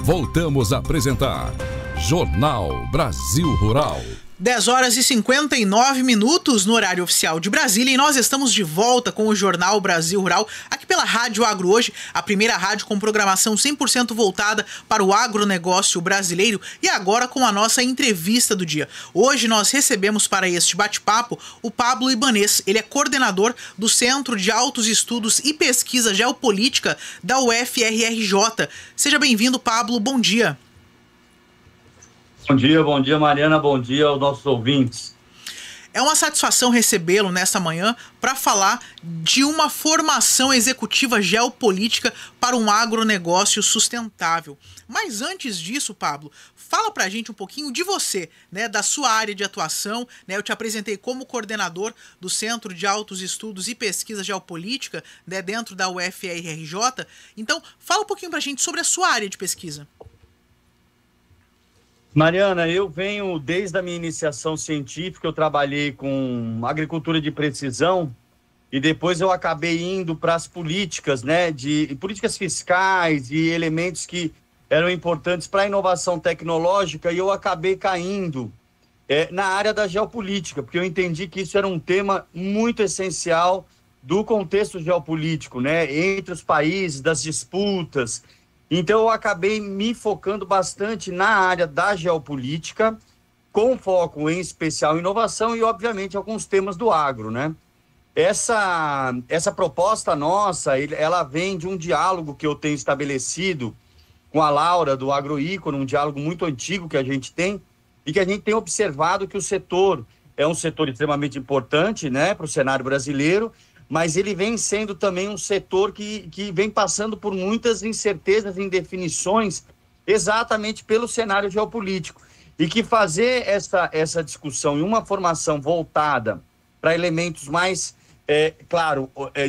Voltamos a apresentar Jornal Brasil Rural. 10 horas e 59 minutos no horário oficial de Brasília, e nós estamos de volta com o Jornal Brasil Rural, aqui pela Rádio Agro Hoje, a primeira rádio com programação 100% voltada para o agronegócio brasileiro, e agora com a nossa entrevista do dia. Hoje nós recebemos para este bate-papo o Pablo Ibanez. Ele é coordenador do Centro de Altos Estudos e Pesquisa Geopolítica da UFRRJ. Seja bem-vindo, Pablo, bom dia. Bom dia, Mariana, bom dia aos nossos ouvintes. É uma satisfação recebê-lo nesta manhã para falar de uma formação executiva geopolítica para um agronegócio sustentável. Mas antes disso, Pablo, fala para a gente um pouquinho de você, né, da sua área de atuação. Né, eu te apresentei como coordenador do Centro de Altos Estudos e Pesquisa Geopolítica, né, dentro da UFRRJ. Então, fala um pouquinho para a gente sobre a sua área de pesquisa. Mariana, eu venho desde a minha iniciação científica, eu trabalhei com agricultura de precisão e depois eu acabei indo para as políticas, né, de políticas fiscais e elementos que eram importantes para a inovação tecnológica, e eu acabei caindo na área da geopolítica, porque eu entendi que isso era um tema muito essencial do contexto geopolítico, né, entre os países, das disputas. Então, eu acabei me focando bastante na área da geopolítica, com foco em especial em inovação e, obviamente, alguns temas do agro, né? Essa proposta nossa, ela vem de um diálogo que eu tenho estabelecido com a Laura, do Agroícono, um diálogo muito antigo que a gente tem, e que a gente tem observado que o setor é um setor extremamente importante, né, para o cenário brasileiro, mas ele vem sendo também um setor que vem passando por muitas incertezas e indefinições exatamente pelo cenário geopolítico. E que fazer essa discussão em uma formação voltada para elementos mais,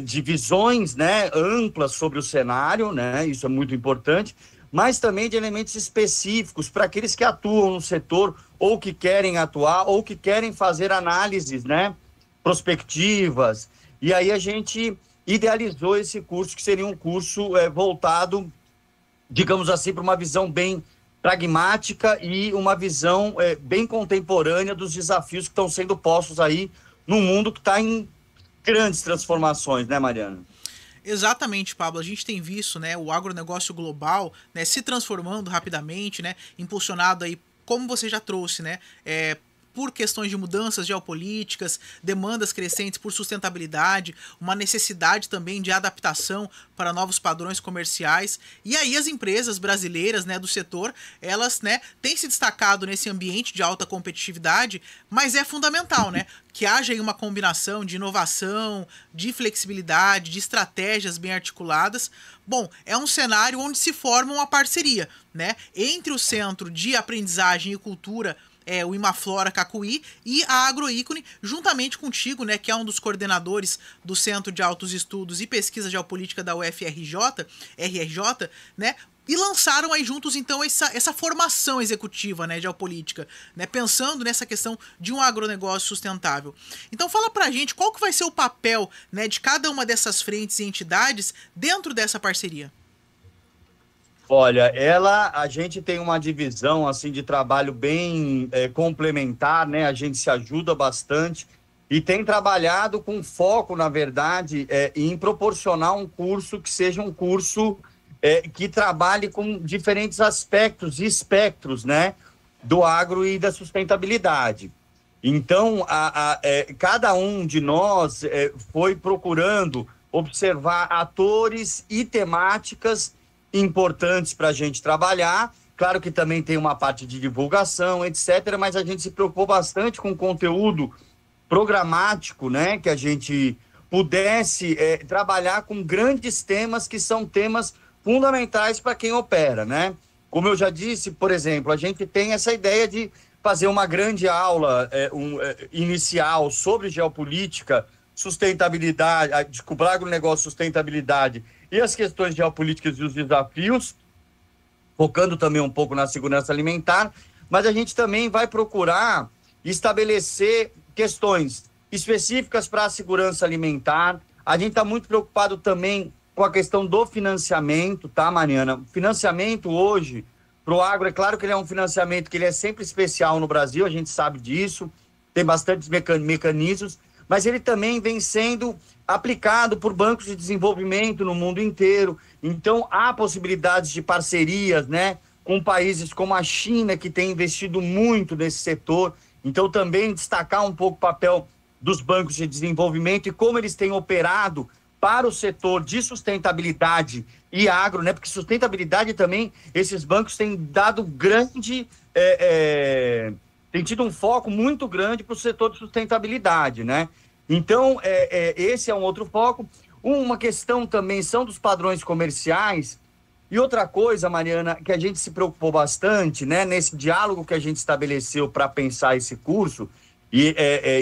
de visões, né, amplas sobre o cenário, né, isso é muito importante, mas também de elementos específicos para aqueles que atuam no setor, ou que querem atuar, ou que querem fazer análises, né, prospectivas. E aí a gente idealizou esse curso, que seria um curso voltado, digamos assim, para uma visão bem pragmática e uma visão bem contemporânea dos desafios que estão sendo postos aí no mundo que está em grandes transformações, né, Mariana? Exatamente, Pablo. A gente tem visto, né, o agronegócio global, né, se transformando rapidamente, né, impulsionado aí, como você já trouxe, né, por questões de mudanças geopolíticas, demandas crescentes por sustentabilidade, uma necessidade também de adaptação para novos padrões comerciais. E aí as empresas brasileiras, né, do setor, elas, né, têm se destacado nesse ambiente de alta competitividade, mas é fundamental, né, que haja aí uma combinação de inovação, de flexibilidade, de estratégias bem articuladas. Bom, é um cenário onde se forma uma parceria, né, entre o Centro de Aprendizagem e Cultura, o Imaflora Cacuí, e a Agroícone, juntamente contigo, né, que é um dos coordenadores do Centro de Altos Estudos e Pesquisa Geopolítica da UFRJ, né, e lançaram aí juntos, então, essa formação executiva, né, geopolítica, né, pensando nessa questão de um agronegócio sustentável. Então, fala pra gente qual que vai ser o papel, né, de cada uma dessas frentes e entidades dentro dessa parceria. Olha, a gente tem uma divisão assim de trabalho bem complementar, né? A gente se ajuda bastante e tem trabalhado com foco, na verdade, em proporcionar um curso que seja um curso que trabalhe com diferentes aspectos e espectros, né, do agro e da sustentabilidade. Então, cada um de nós foi procurando observar atores e temáticas importantes para a gente trabalhar. Claro que também tem uma parte de divulgação, etc., mas a gente se preocupou bastante com o conteúdo programático, né, que a gente pudesse trabalhar com grandes temas que são temas fundamentais para quem opera, né? Como eu já disse, por exemplo, a gente tem essa ideia de fazer uma grande aula inicial sobre geopolítica, sustentabilidade, agronegócio, sustentabilidade e as questões geopolíticas e os desafios, focando também um pouco na segurança alimentar, mas a gente também vai procurar estabelecer questões específicas para a segurança alimentar. A gente está muito preocupado também com a questão do financiamento, tá, Mariana? Financiamento hoje para o agro. É claro que ele é um financiamento que ele é sempre especial no Brasil, a gente sabe disso, tem bastantes mecanismos, mas ele também vem sendo aplicado por bancos de desenvolvimento no mundo inteiro. Então, há possibilidades de parcerias, né, com países como a China, que tem investido muito nesse setor. Então, também destacar um pouco o papel dos bancos de desenvolvimento e como eles têm operado para o setor de sustentabilidade e agro, né? Porque sustentabilidade também, esses bancos têm dado tem tido um foco muito grande para o setor de sustentabilidade, né? Então, esse é um outro foco. Uma questão também são dos padrões comerciais. E outra coisa, Mariana, que a gente se preocupou bastante, né? Nesse diálogo que a gente estabeleceu para pensar esse curso e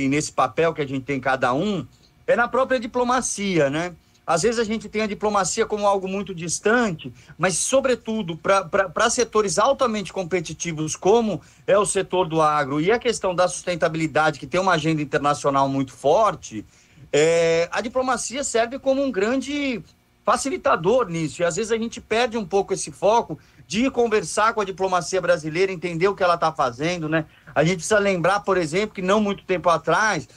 nesse papel que a gente tem cada um, é na própria diplomacia, né? Às vezes a gente tem a diplomacia como algo muito distante, mas, sobretudo, para setores altamente competitivos, como é o setor do agro e a questão da sustentabilidade, que tem uma agenda internacional muito forte, a diplomacia serve como um grande facilitador nisso. E, às vezes, a gente perde um pouco esse foco de conversar com a diplomacia brasileira, entender o que ela está fazendo, né? A gente precisa lembrar, por exemplo, que não muito tempo atrás,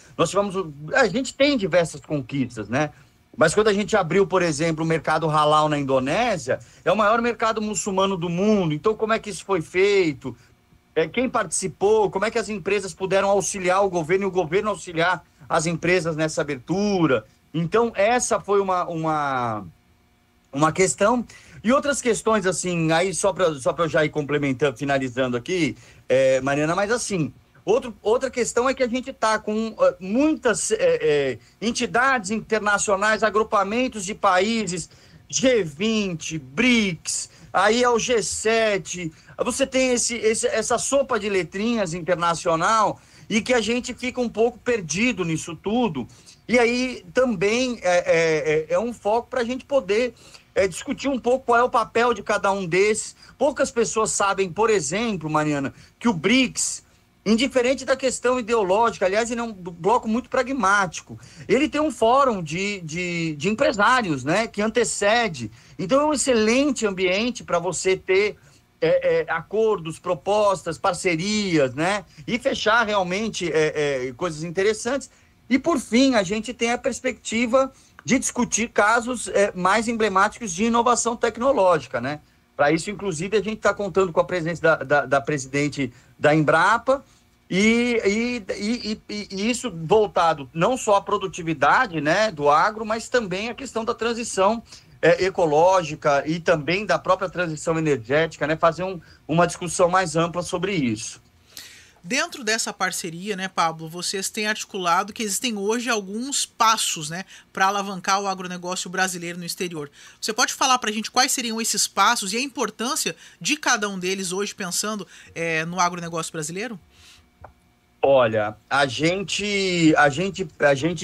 a gente tem diversas conquistas, né? Mas quando a gente abriu, por exemplo, o mercado halal na Indonésia, é o maior mercado muçulmano do mundo. Então, como é que isso foi feito? Quem participou? Como é que as empresas puderam auxiliar o governo e o governo auxiliar as empresas nessa abertura? Então, essa foi uma questão. E outras questões, assim, aí só para eu já ir complementando, finalizando aqui, Mariana, mas assim... Outra questão é que a gente está com muitas entidades internacionais, agrupamentos de países, G20, BRICS, aí é o G7, você tem essa sopa de letrinhas internacional e que a gente fica um pouco perdido nisso tudo. E aí também é um foco para a gente poder discutir um pouco qual é o papel de cada um desses. Poucas pessoas sabem, por exemplo, Mariana, que o BRICS, indiferente da questão ideológica, aliás, ele é um bloco muito pragmático. Ele tem um fórum de empresários, né, que antecede. Então, é um excelente ambiente para você ter acordos, propostas, parcerias, né, e fechar realmente coisas interessantes. E, por fim, a gente tem a perspectiva de discutir casos mais emblemáticos de inovação tecnológica, né? Para isso, inclusive, a gente está contando com a presença da presidente da Embrapa, e isso voltado não só à produtividade, né, do agro, mas também à questão da transição ecológica e também da própria transição energética, né, fazer uma discussão mais ampla sobre isso. Dentro dessa parceria, né, Pablo, vocês têm articulado que existem hoje alguns passos, né, para alavancar o agronegócio brasileiro no exterior. Você pode falar para a gente quais seriam esses passos e a importância de cada um deles hoje, pensando no agronegócio brasileiro? Olha, a gente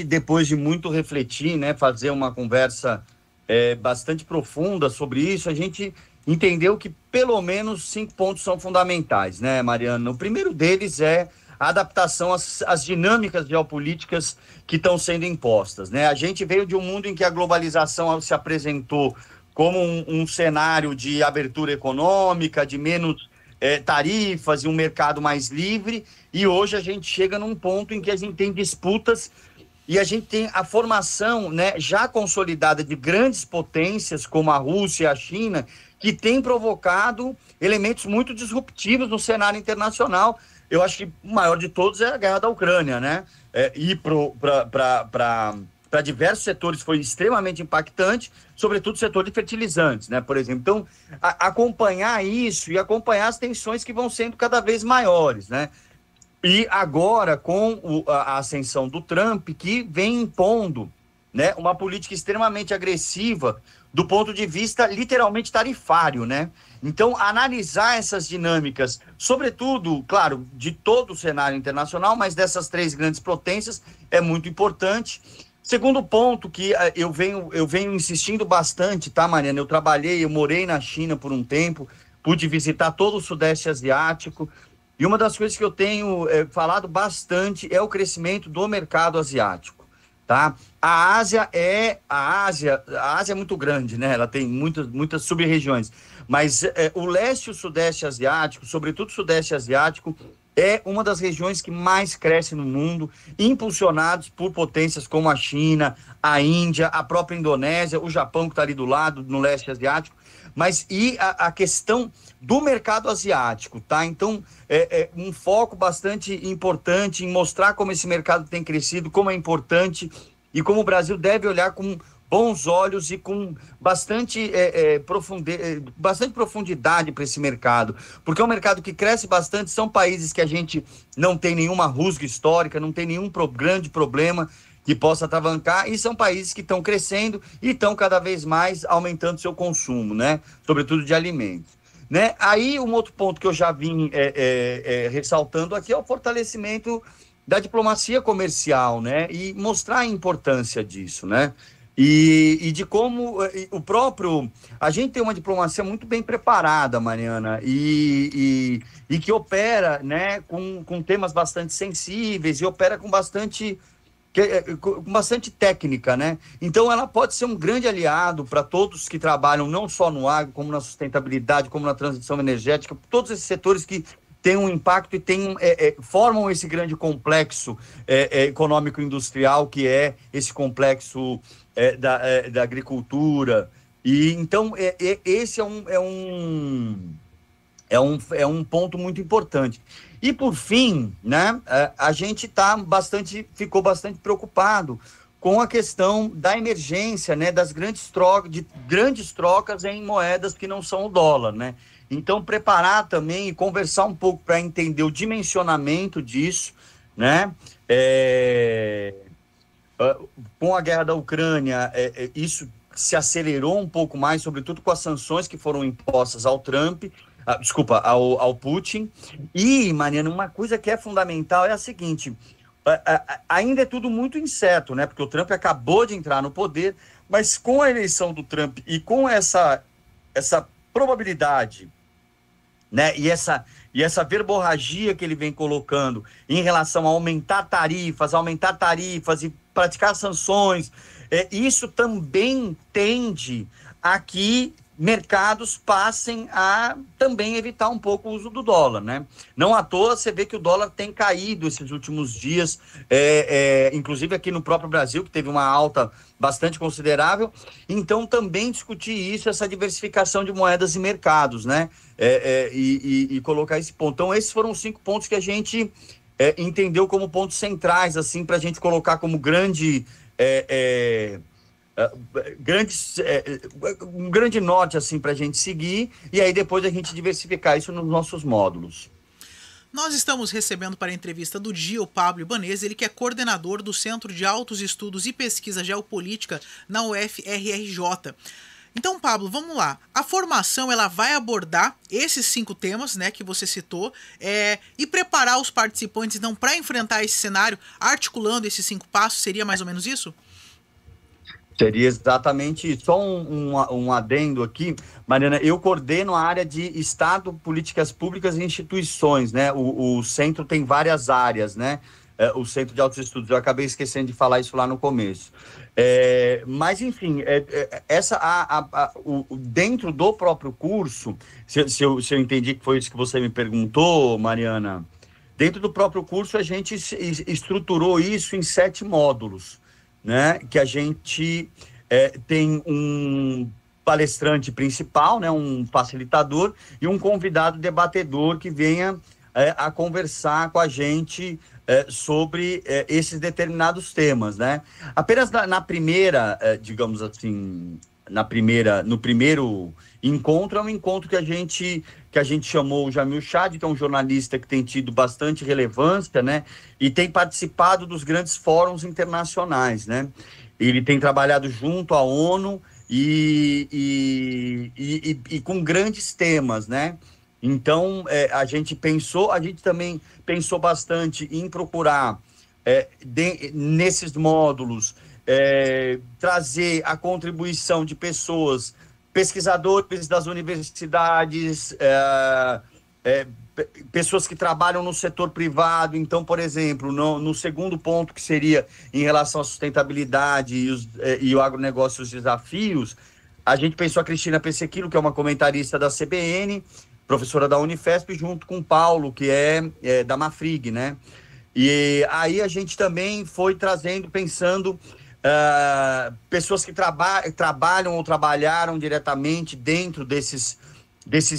depois de muito refletir, né, fazer uma conversa bastante profunda sobre isso, a gente entendeu que pelo menos 5 pontos são fundamentais, né, Mariana? O primeiro deles é a adaptação às dinâmicas geopolíticas que estão sendo impostas, né? A gente veio de um mundo em que a globalização se apresentou como um cenário de abertura econômica, de menos tarifas e um mercado mais livre, e hoje a gente chega num ponto em que a gente tem disputas e a gente tem a formação, né, já consolidada de grandes potências como a Rússia e a China, que tem provocado elementos muito disruptivos no cenário internacional. Eu acho que o maior de todos é a guerra da Ucrânia, né? E para diversos setores foi extremamente impactante, sobretudo o setor de fertilizantes, né, por exemplo. Então, acompanhar isso e acompanhar as tensões que vão sendo cada vez maiores, né? E agora, com a ascensão do Trump, que vem impondo, né, uma política extremamente agressiva do ponto de vista literalmente tarifário, né? Então, analisar essas dinâmicas, sobretudo, claro, de todo o cenário internacional, mas dessas 3 grandes potências, é muito importante. Segundo ponto que eu venho insistindo bastante, tá, Mariana? Eu morei na China por um tempo, pude visitar todo o Sudeste Asiático, e uma das coisas que eu tenho falado bastante é o crescimento do mercado asiático. tá? A Ásia é muito grande, né? Ela tem muitas sub-regiões, mas o leste e o sudeste asiático, sobretudo o sudeste asiático, é uma das regiões que mais cresce no mundo, impulsionados por potências como a China, a Índia, a própria Indonésia, o Japão, que está ali do lado, no leste asiático, mas e a questão do mercado asiático, tá? Então, um foco bastante importante em mostrar como esse mercado tem crescido, como é importante e como o Brasil deve olhar com bons olhos e com bastante profundidade para esse mercado, porque é um mercado que cresce bastante, são países que a gente não tem nenhuma rusga histórica, não tem nenhum grande problema que possa atravancar, e são países que estão crescendo e estão cada vez mais aumentando seu consumo, né? Sobretudo de alimentos. Né? Aí um outro ponto que eu já vim ressaltando aqui é o fortalecimento da diplomacia comercial, né? E mostrar a importância disso, né? E de como a gente tem uma diplomacia muito bem preparada, Mariana, e que opera, né, com temas bastante sensíveis e opera com bastante técnica, né? Então ela pode ser um grande aliado para todos que trabalham não só no agro, como na sustentabilidade, como na transição energética, todos esses setores que têm um impacto e formam esse grande complexo econômico-industrial, que é esse complexo da agricultura. E então esse é um ponto muito importante. E por fim, né, a gente ficou bastante preocupado com a questão da emergência, né, das grandes trocas em moedas que não são o dólar, né? Então, preparar também e conversar um pouco para entender o dimensionamento disso, né? Com a guerra da Ucrânia, isso se acelerou um pouco mais, sobretudo com as sanções que foram impostas ao Trump, ao Putin. E, Mariana, uma coisa que é fundamental é a seguinte: ainda é tudo muito incerto, né? Porque o Trump acabou de entrar no poder, mas com a eleição do Trump e com essa probabilidade, né? E essa verborragia que ele vem colocando em relação a aumentar tarifas e praticar sanções, isso também tende a que mercados passem a também evitar um pouco o uso do dólar, né? Não à toa você vê que o dólar tem caído esses últimos dias, inclusive aqui no próprio Brasil, que teve uma alta bastante considerável. Então também discutir isso, essa diversificação de moedas e mercados, né? E colocar esse ponto. Então esses foram os 5 pontos que a gente entendeu como pontos centrais, assim, para a gente colocar como um grande norte assim para a gente seguir, e aí depois a gente diversificar isso nos nossos módulos. Nós estamos recebendo para a entrevista do dia o Pablo Ibanez, ele que é coordenador do Centro de Altos Estudos e Pesquisa Geopolítica na UFRRJ. Então, Pablo, vamos lá. A formação ela vai abordar esses 5 temas, né, que você citou, e preparar os participantes então para enfrentar esse cenário, articulando esses 5 passos. Seria mais ou menos isso? Seria exatamente isso. Só um adendo aqui, Mariana, eu coordeno a área de Estado, Políticas Públicas e Instituições, né? O centro tem várias áreas, né? O Centro de Altos Estudos, eu acabei esquecendo de falar isso lá no começo. Mas, enfim, dentro do próprio curso, se eu entendi que foi isso que você me perguntou, Mariana, dentro do próprio curso a gente estruturou isso em 7 módulos, né? Que a gente tem um palestrante principal, né? Um facilitador e um convidado debatedor que venha a conversar com a gente sobre esses determinados temas, né? Apenas na primeira, digamos assim, no primeiro encontro, é um encontro que a gente chamou o Jamil Chad, que é um jornalista que tem tido bastante relevância, né? E tem participado dos grandes fóruns internacionais, né? Ele tem trabalhado junto à ONU e com grandes temas, né? Então, a gente também pensou bastante em procurar, nesses módulos, trazer a contribuição de pessoas, pesquisadores das universidades, pessoas que trabalham no setor privado. Então, por exemplo, no segundo ponto, que seria em relação à sustentabilidade e o agronegócio, os desafios, a gente pensou a Cristina Pessequilo, que é uma comentarista da CBN, professora da Unifesp, junto com o Paulo, que é da Mafrig, né? E aí a gente também foi trazendo, pensando pessoas que trabalham ou trabalharam diretamente dentro desses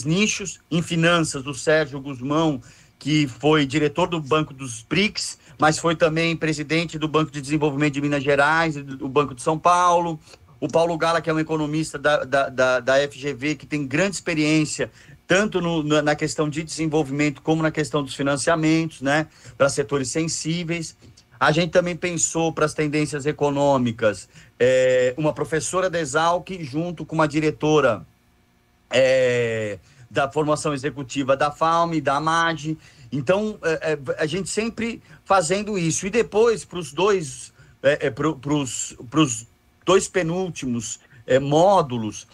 nichos. Em finanças, o Sérgio Guzmão, que foi diretor do Banco dos BRICS, mas foi também presidente do Banco de Desenvolvimento de Minas Gerais, do Banco de São Paulo. O Paulo Gala, que é um economista da FGV, que tem grande experiência tanto na questão de desenvolvimento como na questão dos financiamentos, né, para setores sensíveis. A gente também pensou para as tendências econômicas uma professora da Exalc junto com uma diretora da formação executiva da FAUM, da AMAD. Então, a gente sempre fazendo isso. E depois, para os dois penúltimos módulos,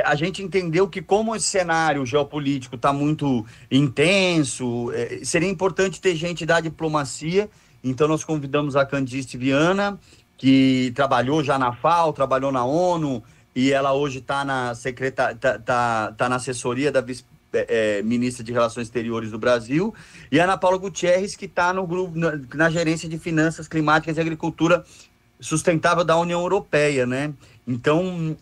a gente entendeu que, como esse cenário geopolítico está muito intenso, seria importante ter gente da diplomacia. Então, nós convidamos a Candice Viana, que trabalhou já na FAO, trabalhou na ONU, e ela hoje está na assessoria da vice-ministra de Relações Exteriores do Brasil, e a Ana Paula Gutierrez, que está no grupo, na gerência de Finanças Climáticas e Agricultura Sustentável da União Europeia, né? Então,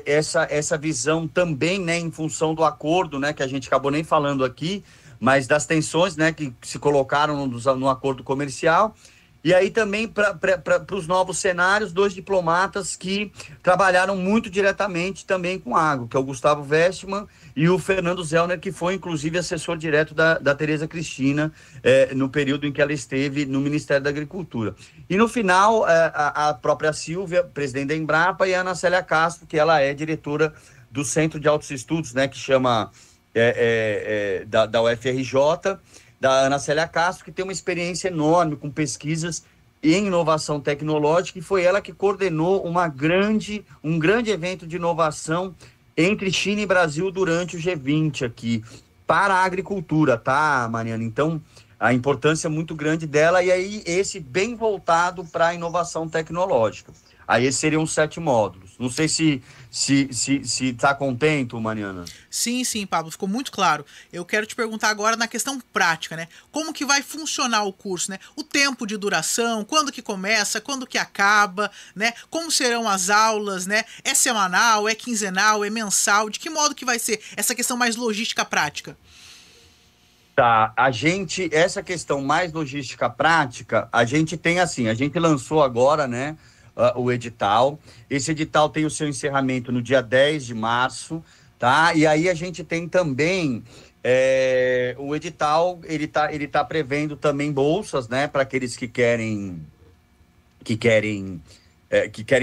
essa visão também, né, em função do acordo, né, que a gente acabou nem falando aqui, mas das tensões, né, que se colocaram no acordo comercial. E aí também, para os novos cenários, 2 diplomatas que trabalharam muito diretamente também com agro, que é o Gustavo Westman e o Fernando Zellner, que foi, inclusive, assessor direto da Tereza Cristina, no período em que ela esteve no Ministério da Agricultura. E, no final, a própria Silvia, presidente da Embrapa, e a Ana Célia Castro, que ela é diretora do Centro de Altos Estudos, né, que chama da UFRJ, da Ana Célia Castro, que tem uma experiência enorme com pesquisas em inovação tecnológica, e foi ela que coordenou um grande evento de inovação entre China e Brasil durante o G20 aqui, para a agricultura, tá, Mariana? Então, a importância muito grande dela, e aí esse bem voltado para a inovação tecnológica. Aí esses seriam 7 módulos. Não sei se está contente, Mariana. Sim, Pablo, ficou muito claro. Eu quero te perguntar agora na questão prática, né? Como que vai funcionar o curso, né? O tempo de duração, quando que começa, quando que acaba, né? Como serão as aulas, né? É semanal, é quinzenal, é mensal? De que modo que vai ser essa questão mais logística prática? Tá, essa questão mais logística prática, a gente tem assim, a gente lançou agora, né, o edital. Esse edital tem o seu encerramento no dia 10 de março, tá? E aí a gente tem também o edital, ele tá prevendo também bolsas, né, para aqueles que querem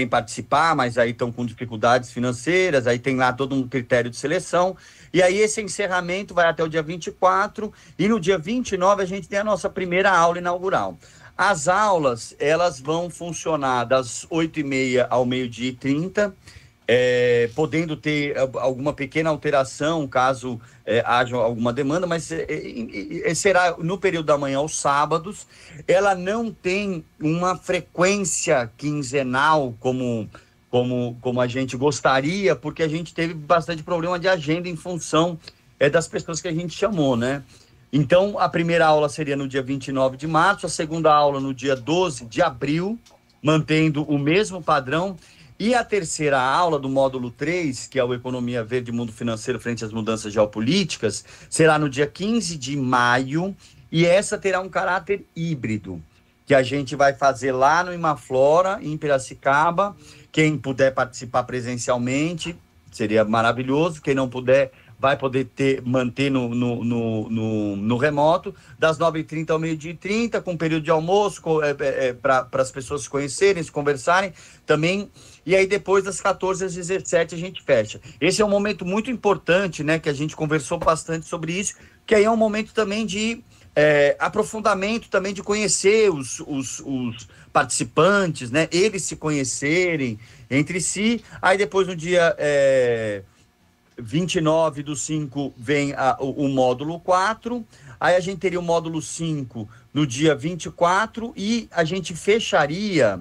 participar, mas aí estão com dificuldades financeiras, aí tem lá todo um critério de seleção. E aí esse encerramento vai até o dia 24, e no dia 29 a gente tem a nossa primeira aula inaugural. As aulas, elas vão funcionar das 8h30 ao 12h30, podendo ter alguma pequena alteração, caso haja alguma demanda, mas será no período da manhã aos sábados. Ela não tem uma frequência quinzenal como a gente gostaria, porque a gente teve bastante problema de agenda em função das pessoas que a gente chamou, né? Então, a primeira aula seria no dia 29 de março, a segunda aula no dia 12 de abril, mantendo o mesmo padrão, e a terceira aula do módulo 3, que é o Economia Verde e Mundo Financeiro frente às mudanças geopolíticas, será no dia 15 de maio, e essa terá um caráter híbrido, que a gente vai fazer lá no Imaflora, em Piracicaba. Quem puder participar presencialmente, seria maravilhoso. Quem não puder, vai poder manter no remoto, das 9h30 ao 12h30, com período de almoço, para as pessoas se conhecerem, se conversarem também. E aí depois das 14 às 17 a gente fecha. Esse é um momento muito importante, né, que a gente conversou bastante sobre isso, que aí é um momento também de aprofundamento, também de conhecer os participantes, né, eles se conhecerem entre si. Aí depois no dia 29/5 vem o módulo 4, aí a gente teria o módulo 5 no dia 24 e a gente fecharia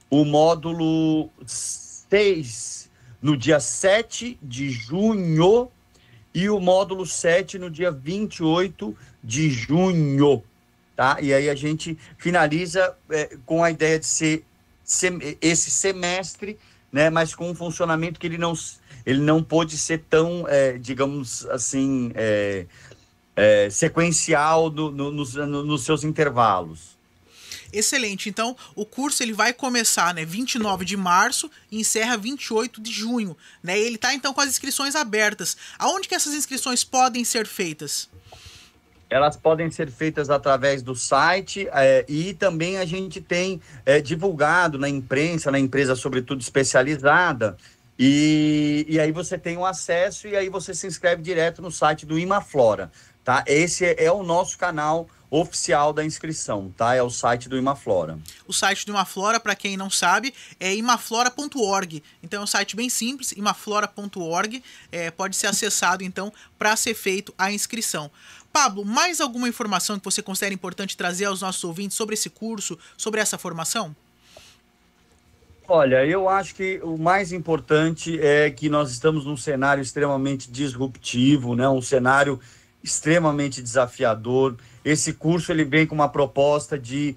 o módulo 6 no dia 7 de junho e o módulo 7 no dia 28 de junho, tá? E aí a gente finaliza com a ideia de ser esse semestre, né, mas com um funcionamento que ele não pôde ser tão, digamos assim, sequencial nos seus intervalos. Excelente. Então, o curso ele vai começar, né, 29 de março e encerra 28 de junho, né? Ele está então com as inscrições abertas. Aonde que essas inscrições podem ser feitas? Elas podem ser feitas através do site e também a gente tem divulgado na imprensa, na empresa sobretudo especializada, e aí você tem um acesso e aí você se inscreve direto no site do Imaflora, tá? Esse é o nosso canal oficial da inscrição, tá? É o site do Imaflora. O site do Imaflora, para quem não sabe, é imaflora.org. Então é um site bem simples, imaflora.org, pode ser acessado então para ser feito a inscrição. Pablo, mais alguma informação que você considera importante trazer aos nossos ouvintes sobre esse curso, sobre essa formação? Olha, eu acho que o mais importante é que nós estamos num cenário extremamente disruptivo, né? Um cenário extremamente desafiador. Esse curso ele vem com uma proposta de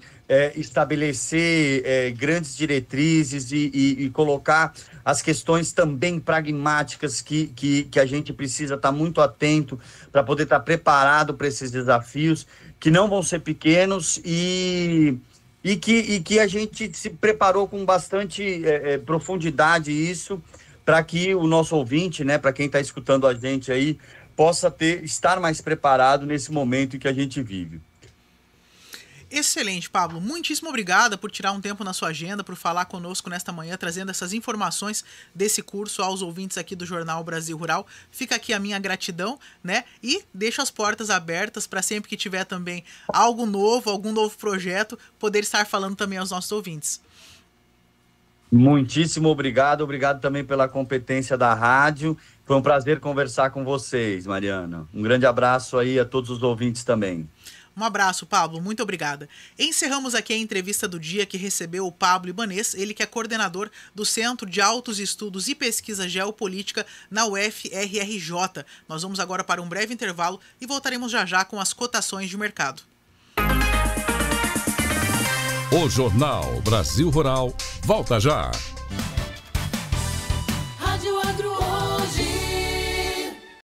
estabelecer grandes diretrizes e colocar as questões também pragmáticas que a gente precisa estar muito atento para poder estar preparado para esses desafios, que não vão ser pequenos e que a gente se preparou com bastante profundidade isso, para que o nosso ouvinte, né, para quem está escutando a gente aí, possa estar mais preparado nesse momento em que a gente vive. Excelente, Pablo. Muitíssimo obrigado por tirar um tempo na sua agenda, por falar conosco nesta manhã, trazendo essas informações desse curso aos ouvintes aqui do Jornal Brasil Rural. Fica aqui a minha gratidão, né? E deixo as portas abertas para sempre que tiver também algo novo, algum novo projeto, poder estar falando também aos nossos ouvintes. Muitíssimo obrigado. Obrigado também pela competência da rádio. Foi um prazer conversar com vocês, Mariana. Um grande abraço aí a todos os ouvintes também. Um abraço, Pablo. Muito obrigada. Encerramos aqui a entrevista do dia que recebeu o Pablo Ibanez, ele que é coordenador do Centro de Altos Estudos e Pesquisa Geopolítica na UFRRJ. Nós vamos agora para um breve intervalo e voltaremos já já com as cotações de mercado. O Jornal Brasil Rural volta já.